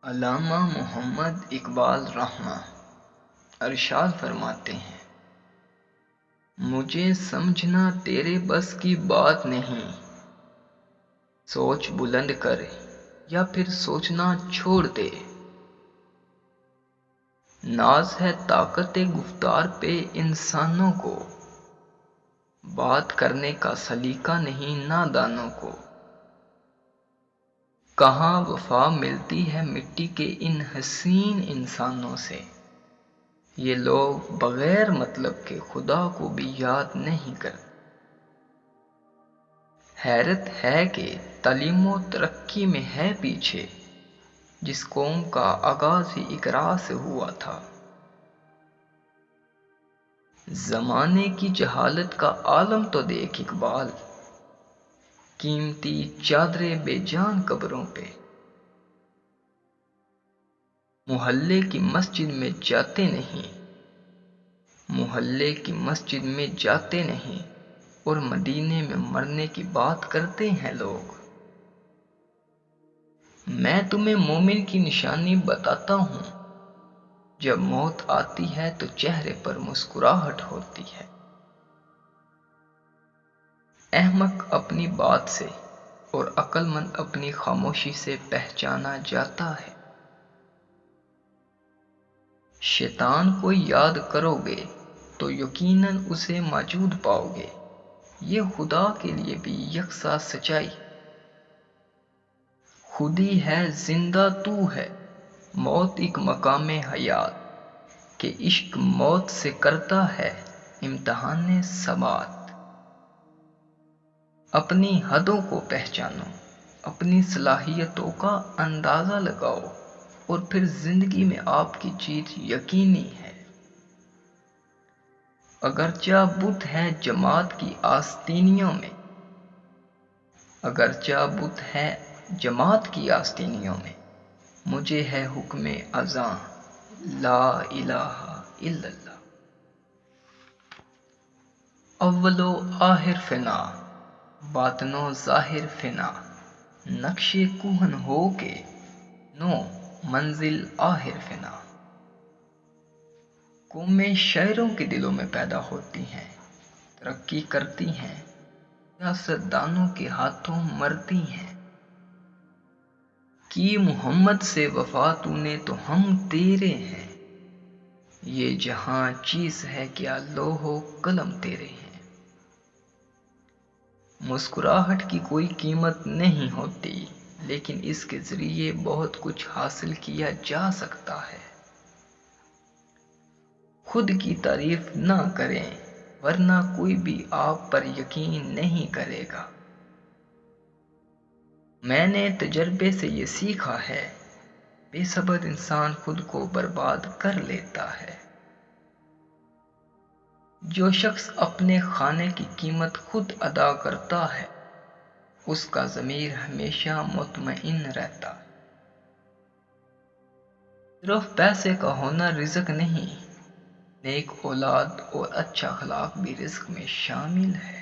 علامہ محمد اقبال رحمہ ارشاد فرماتے ہیں، مجھے سمجھنا تیرے بس کی بات نہیں، سوچ بلند کر یا پھر سوچنا چھوڑ دے۔ ناز ہے طاقت گفتار پہ انسانوں کو، بات کرنے کا سلیقہ نہیں نادانوں کو۔ کہاں وفا ملتی ہے مٹی کے ان حسین انسانوں سے، یہ لوگ بغیر مطلب کے خدا کو بھی یاد نہیں کرتے۔ حیرت ہے کہ تعلیم و ترقی میں ہے پیچھے، جس قوم کا آغاز ہی اقرا سے ہوا تھا۔ زمانے کی جہالت کا عالم تو دیکھ اقبال، قیمتی چادریں بے جان قبروں پہ۔ محلے کی مسجد میں جاتے نہیں، محلے کی مسجد میں جاتے نہیں، اور مدینے میں مرنے کی بات کرتے ہیں لوگ۔ میں تمہیں مومن کی نشانی بتاتا ہوں، جب موت آتی ہے تو چہرے پر مسکراہٹ ہوتی ہے۔ احمق اپنی بات سے اور عقل مند اپنی خاموشی سے پہچانا جاتا ہے۔ شیطان کو یاد کرو گے تو یقیناً اسے موجود پاؤ گے، یہ خدا کے لیے بھی یکساں سچائی۔ خودی ہے زندہ تو ہے، موت ایک مقام حیات، کہ عشق موت سے کرتا ہے امتحان ثبات۔ اپنی حدوں کو پہچانو، اپنی صلاحیتوں کا اندازہ لگاؤ، اور پھر زندگی میں آپ کی جیت یقینی ہے۔ اگرچہ بت ہے جماعت کی آستینیوں میں، اگرچہ بت ہے جماعت کی آستینیوں میں، مجھے ہے حکم اذاں لا الہ الا اللہ۔ اول و آخر فنا، باطن و ظاہر فنا، نقش کوہن ہو کے نو منزل آخر فنا۔ قومیں شاعروں کے دلوں میں پیدا ہوتی ہیں، ترقی کرتی ہیں، سیاستدانوں کے ہاتھوں مرتی ہیں۔ کی محمد سے وفا تو نے تو ہم تیرے ہیں، یہ جہاں چیز ہے کیا لوح و قلم تیرے ہیں۔ مسکراہٹ کی کوئی قیمت نہیں ہوتی، لیکن اس کے ذریعے بہت کچھ حاصل کیا جا سکتا ہے۔ خود کی تعریف نہ کریں، ورنہ کوئی بھی آپ پر یقین نہیں کرے گا۔ میں نے تجربے سے یہ سیکھا ہے، بے صبر انسان خود کو برباد کر لیتا ہے۔ جو شخص اپنے کھانے کی قیمت خود ادا کرتا ہے، اس کا ضمیر ہمیشہ مطمئن رہتا ہے۔ صرف پیسے کا ہونا رزق نہیں، نیک اولاد اور اچھا اخلاق بھی رزق میں شامل ہے۔